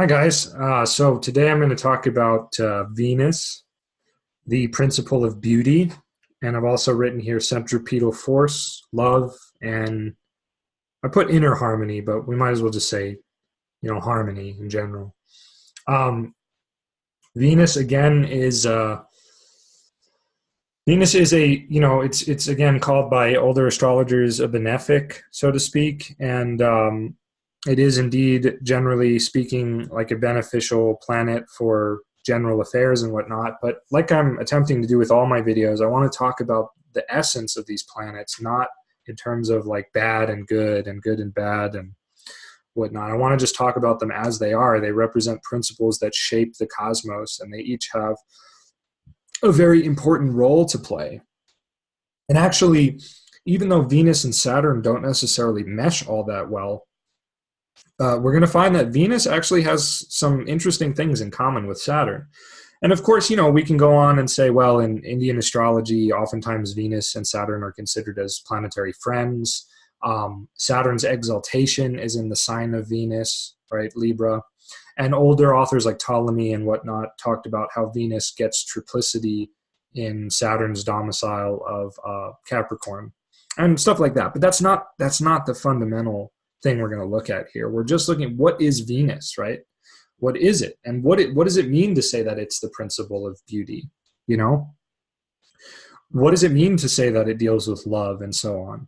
Hi, guys. So today I'm going to talk about Venus, the principle of beauty, and I've also written here centripetal force, love, and I put inner harmony, but we might as well just say, harmony in general. Um, Venus again is Venus is it's again called by older astrologers a benefic, so to speak, and it is indeed, generally speaking, like a beneficial planet for general affairs and whatnot. But like I'm attempting to do with all my videos, I want to talk about the essence of these planets, not in terms of like bad and bad and whatnot. I want to just talk about them as they are. They represent principles that shape the cosmos, and they each have a very important role to play. And actually, even though Venus and Saturn don't necessarily mesh all that well, we're going to find that Venus actually has some interesting things in common with Saturn. And of course, we can go on and say, well, in Indian astrology, oftentimes Venus and Saturn are considered as planetary friends. Saturn's exaltation is in the sign of Venus, right, Libra. And older authors like Ptolemy and whatnot talked about how Venus gets triplicity in Saturn's domicile of Capricorn and stuff like that. But that's not the fundamental thing we're going to look at here. We're just looking at what is Venus, right? What is it? And what does it mean to say that it's the principle of beauty? You know? What does it mean to say that it deals with love and so on?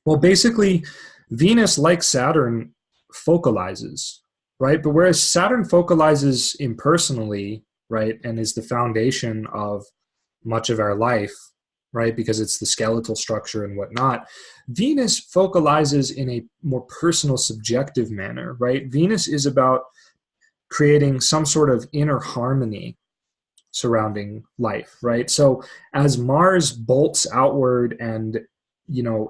Well, basically, Venus, like Saturn, focalizes, right? But whereas Saturn focalizes impersonally, right, and is the foundation of much of our life, right, because it's the skeletal structure and whatnot, Venus focalizes in a more personal, subjective manner, right? Venus is about creating some sort of inner harmony surrounding life, right? So as Mars bolts outward and,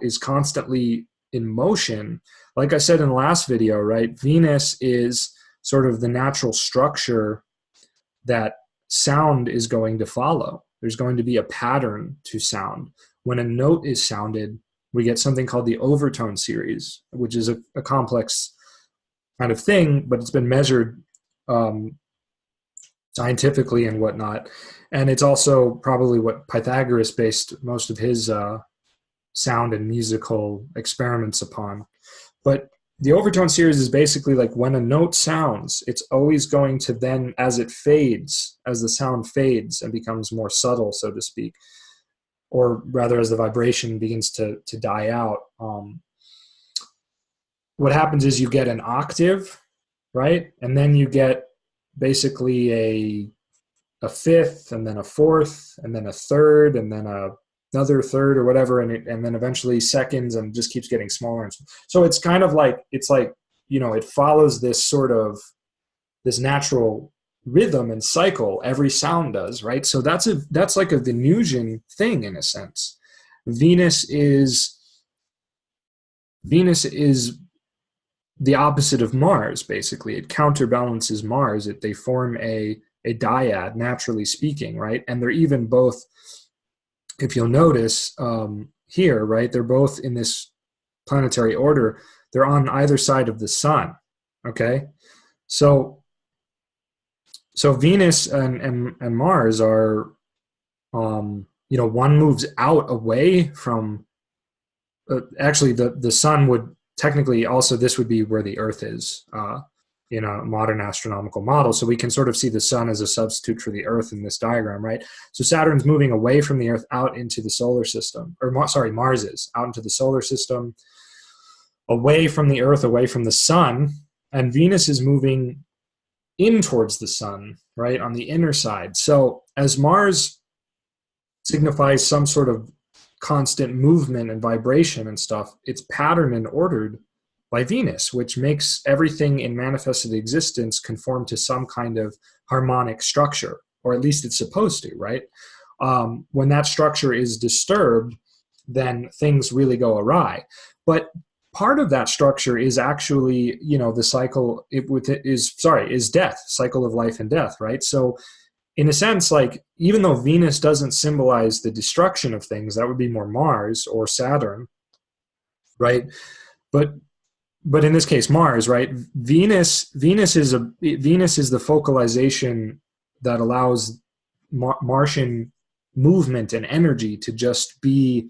is constantly in motion, like I said in the last video, right, Venus is sort of the natural structure that sound is going to follow. There's going to be a pattern to sound. When a note is sounded, we get something called the overtone series, which is a complex kind of thing, but it's been measured scientifically and whatnot. And it's also probably what Pythagoras based most of his sound and musical experiments upon. But the overtone series is basically like when a note sounds, it's always going to then, as it fades, as the sound fades and becomes more subtle, so to speak, or rather as the vibration begins to die out, what happens is you get an octave, right? And then you get basically a fifth, and then a fourth, and then a third, and then another third or whatever, and then eventually seconds, and just keeps getting smaller. So it's kind of like, it follows this sort of this natural rhythm and cycle every sound does, right? So that's like a Venusian thing in a sense. Venus is the opposite of Mars, basically. It counterbalances Mars. They form a dyad, naturally speaking, right? And they're even both, if you'll notice here, right, they're both in this planetary order. They're on either side of the sun, okay? So Venus and Mars are, one moves out away from, actually the sun would technically also, this would be where the Earth is in a modern astronomical model. So we can sort of see the sun as a substitute for the Earth in this diagram, right? So Saturn's moving away from the Earth out into the solar system, Mars is out into the solar system, away from the Earth, away from the sun, and Venus is moving in towards the sun, right, on the inner side. So as Mars signifies some sort of constant movement and vibration and stuff, it's patterned and ordered by Venus, which makes everything in manifested existence conform to some kind of harmonic structure, or at least it's supposed to, right? When that structure is disturbed, then things really go awry. But part of that structure is actually, the cycle is death, cycle of life and death, right? So in a sense, like, even though Venus doesn't symbolize the destruction of things, that would be more Mars or Saturn, right? But but in this case, Mars, right? Venus is the focalization that allows Martian movement and energy to just be,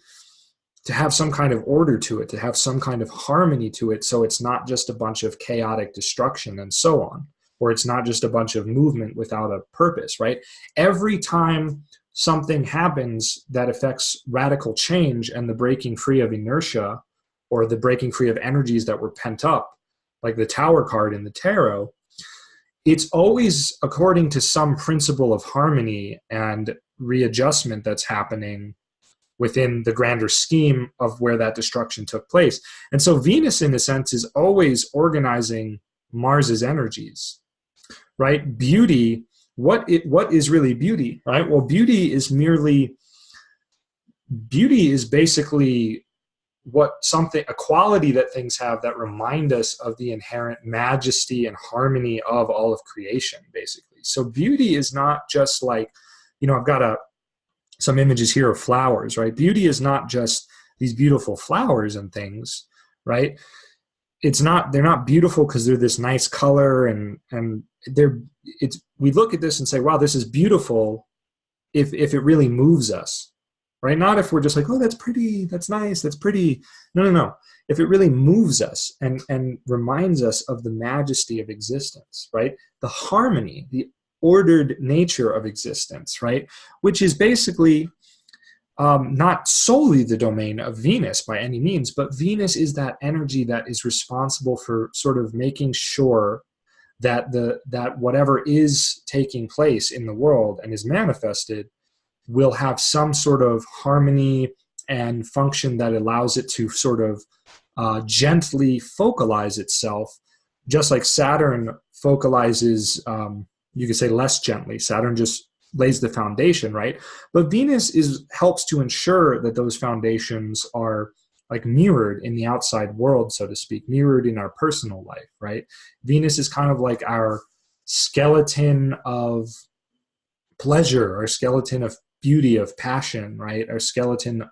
to have some kind of order to it, to have some kind of harmony to it, so it's not just a bunch of chaotic destruction and so on, or it's not just a bunch of movement without a purpose, right? Every time something happens that affects radical change and the breaking free of inertia, or the breaking free of energies that were pent up, like the Tower card in the tarot, it's always according to some principle of harmony and readjustment that's happening within the grander scheme of where that destruction took place. And so Venus, in a sense, is always organizing Mars's energies, right? Beauty, what is really beauty, right? Well, beauty is basically a quality that things have that remind us of the inherent majesty and harmony of all of creation, basically. So beauty is not just like, I've got some images here of flowers, right? Beauty is not just these beautiful flowers and things, right? They're not beautiful because they're this nice color and we look at this and say, wow, this is beautiful if it really moves us, right? Not if we're just like, oh, that's pretty, that's nice, that's pretty. No. If it really moves us and reminds us of the majesty of existence, right? The harmony, the ordered nature of existence, right? Which is basically not solely the domain of Venus by any means, but Venus is that energy that is responsible for sort of making sure that that whatever is taking place in the world and is manifested will have some sort of harmony and function that allows it to sort of gently focalize itself, just like Saturn focalizes, you could say less gently. Saturn just lays the foundation, right? But Venus helps to ensure that those foundations are like mirrored in the outside world, so to speak, mirrored in our personal life, right? Venus is kind of like our skeleton of pleasure, our skeleton of beauty, of passion, right? Our skeleton,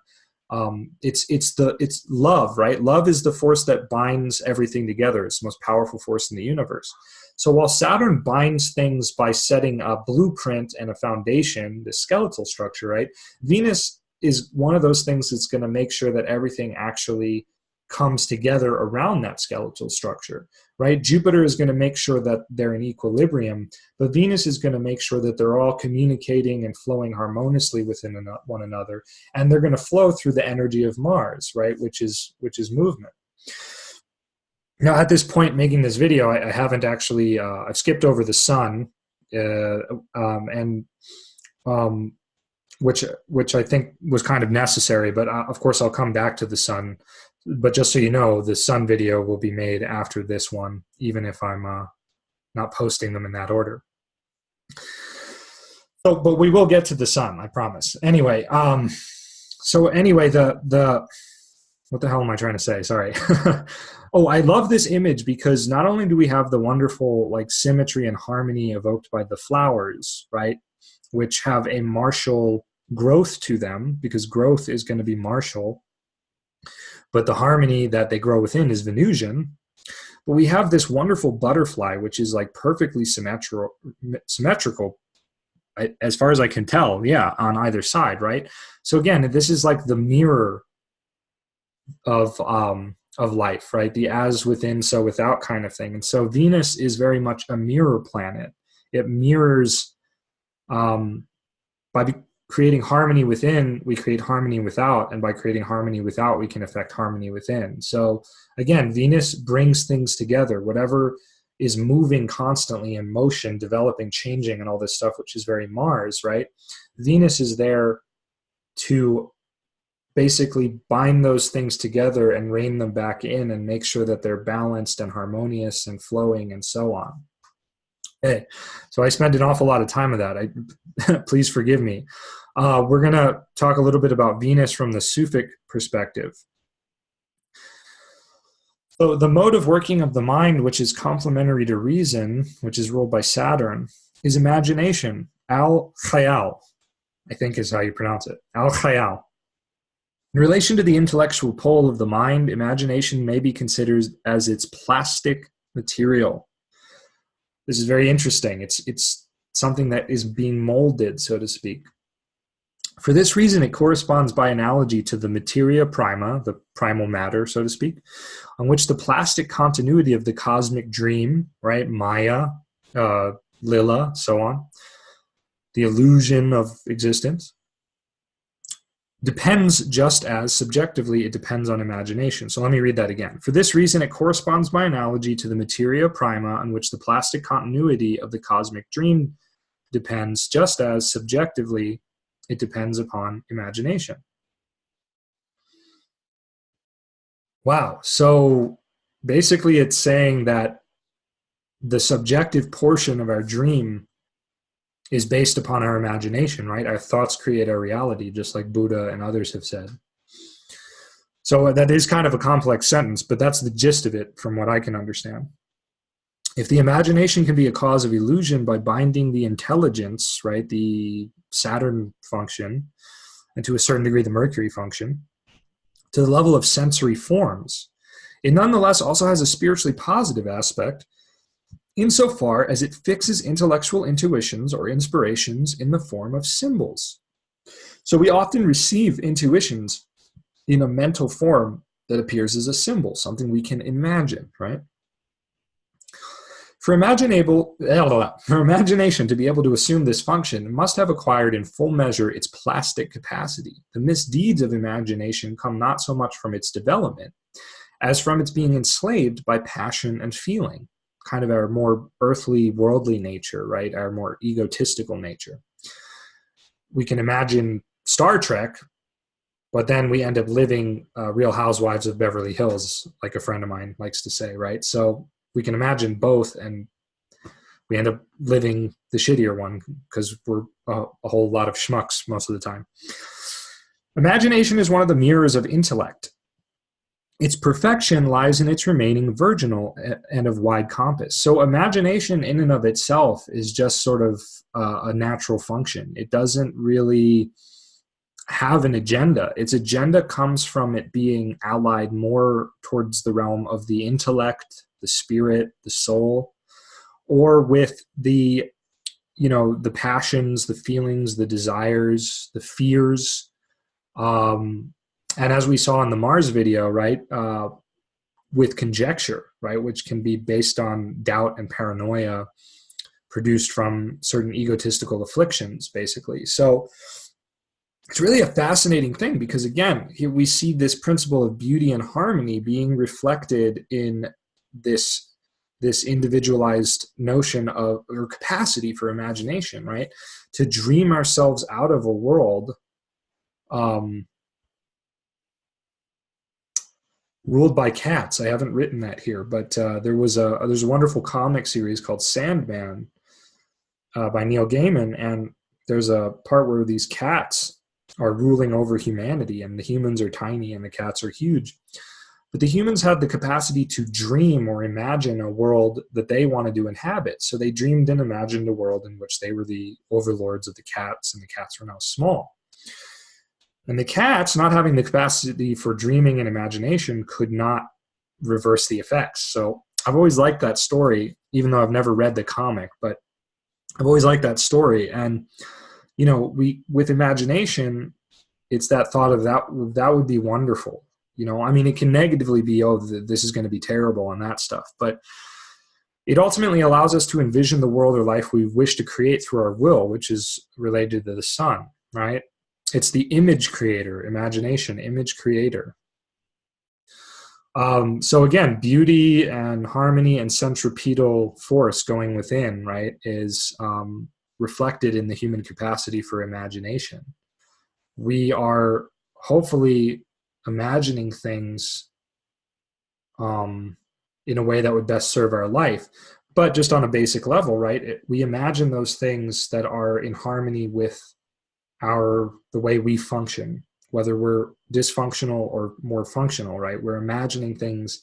it's love, right? Love is the force that binds everything together. It's the most powerful force in the universe. So while Saturn binds things by setting a blueprint and a foundation, the skeletal structure, right? Venus is one of those things that's going to make sure that everything actually comes together around that skeletal structure, right? Jupiter is going to make sure that they're in equilibrium, but Venus is going to make sure that they're all communicating and flowing harmoniously within one another, and they're going to flow through the energy of Mars, right? Which is movement. Now, at this point, making this video, I haven't actually, I've skipped over the sun, which I think was kind of necessary, but of course I'll come back to the sun. But just so you know, the sun video will be made after this one, even if I'm not posting them in that order. So, but we will get to the sun, I promise. Anyway, so anyway, what the hell am I trying to say? Sorry. Oh, I love this image because not only do we have the wonderful like symmetry and harmony evoked by the flowers, right, which have a martial growth to them, because growth is going to be martial, but the harmony that they grow within is Venusian. But we have this wonderful butterfly, which is like perfectly symmetrical, as far as I can tell, yeah, on either side, right? So again, this is like the mirror of life, right? The as within, so without kind of thing. And so Venus is very much a mirror planet. It mirrors, by creating harmony within, we create harmony without, and by creating harmony without, we can affect harmony within. So again, Venus brings things together, whatever is moving constantly in motion, developing, changing, and all this stuff, which is very Mars, right? Venus is there to basically bind those things together and rein them back in and make sure that they're balanced and harmonious and flowing and so on. Okay, so I spent an awful lot of time with that. Please forgive me. We're going to talk a little bit about Venus from the Sufic perspective. So the mode of working of the mind, which is complementary to reason, which is ruled by Saturn, is imagination. Al-Khayal, I think is how you pronounce it. Al-Khayal. In relation to the intellectual pole of the mind, imagination may be considered as its plastic material. This is very interesting. It's something that is being molded, so to speak. For this reason, it corresponds by analogy to the materia prima, the primal matter, so to speak, on which the plastic continuity of the cosmic dream, right, Maya, Lila, so on, the illusion of existence, depends just as subjectively it depends on imagination. So let me read that again. For this reason, it corresponds by analogy to the materia prima on which the plastic continuity of the cosmic dream depends just as subjectively it depends upon imagination. Wow. So basically it's saying that the subjective portion of our dream is based upon our imagination, right? Our thoughts create our reality, just like Buddha and others have said. So that is kind of a complex sentence, but that's the gist of it from what I can understand. If the imagination can be a cause of illusion by binding the intelligence, right, the Saturn function, and to a certain degree the Mercury function, to the level of sensory forms, it nonetheless also has a spiritually positive aspect insofar as it fixes intellectual intuitions or inspirations in the form of symbols. So we often receive intuitions in a mental form that appears as a symbol, something we can imagine, right? For imagination to be able to assume this function, it must have acquired in full measure its plastic capacity. The misdeeds of imagination come not so much from its development as from its being enslaved by passion and feeling, kind of our more earthly, worldly nature, right? Our more egotistical nature. We can imagine Star Trek, but then we end up living Real Housewives of Beverly Hills, like a friend of mine likes to say, right? So we can imagine both, and we end up living the shittier one because we're a whole lot of schmucks most of the time. Imagination is one of the mirrors of intellect. Its perfection lies in its remaining virginal and of wide compass. So imagination in and of itself is just sort of a natural function. It doesn't really have an agenda. Its agenda comes from it being allied more towards the realm of the intellect, the spirit, the soul, or with the, the passions, the feelings, the desires, the fears. And as we saw in the Mars video, right, with conjecture, right, which can be based on doubt and paranoia produced from certain egotistical afflictions, basically. So it's really a fascinating thing because, again, here we see this principle of beauty and harmony being reflected in this individualized notion of, or capacity for imagination, right? To dream ourselves out of a world ruled by cats. I haven't written that here, but there's a wonderful comic series called Sandman by Neil Gaiman, and there's a part where these cats are ruling over humanity, and the humans are tiny and the cats are huge. But the humans had the capacity to dream or imagine a world that they wanted to inhabit. So they dreamed and imagined a world in which they were the overlords of the cats, and the cats were now small. And the cats, not having the capacity for dreaming and imagination, could not reverse the effects. So I've always liked that story, even though I've never read the comic, but I've always liked that story. And, with imagination, it's that thought of that would be wonderful. It can negatively be, this is going to be terrible and that stuff, but it ultimately allows us to envision the world or life we wish to create through our will, which is related to the sun, right? It's the image creator, imagination, image creator. So again, beauty and harmony and centripetal force going within, right, is reflected in the human capacity for imagination. We are hopefully imagining things in a way that would best serve our life, but just on a basic level, right? We imagine those things that are in harmony with the way we function, whether we're dysfunctional or more functional, right? We're imagining things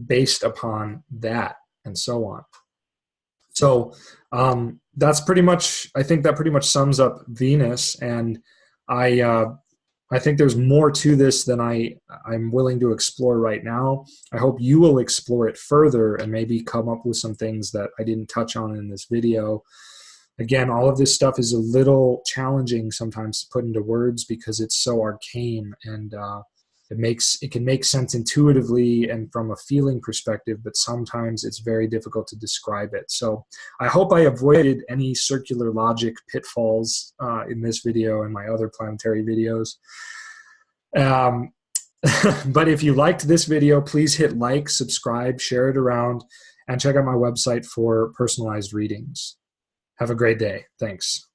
based upon that and so on. So that's pretty much, I think that pretty much sums up Venus. And I I think there's more to this than I'm willing to explore right now. I hope you will explore it further and maybe come up with some things that I didn't touch on in this video. Again, all of this stuff is a little challenging sometimes to put into words because it's so arcane, and it can make sense intuitively and from a feeling perspective, but sometimes it's very difficult to describe it. So I hope I avoided any circular logic pitfalls in this video and my other planetary videos. Um, but if you liked this video, please hit like, subscribe, share it around, and check out my website for personalized readings. Have a great day. Thanks.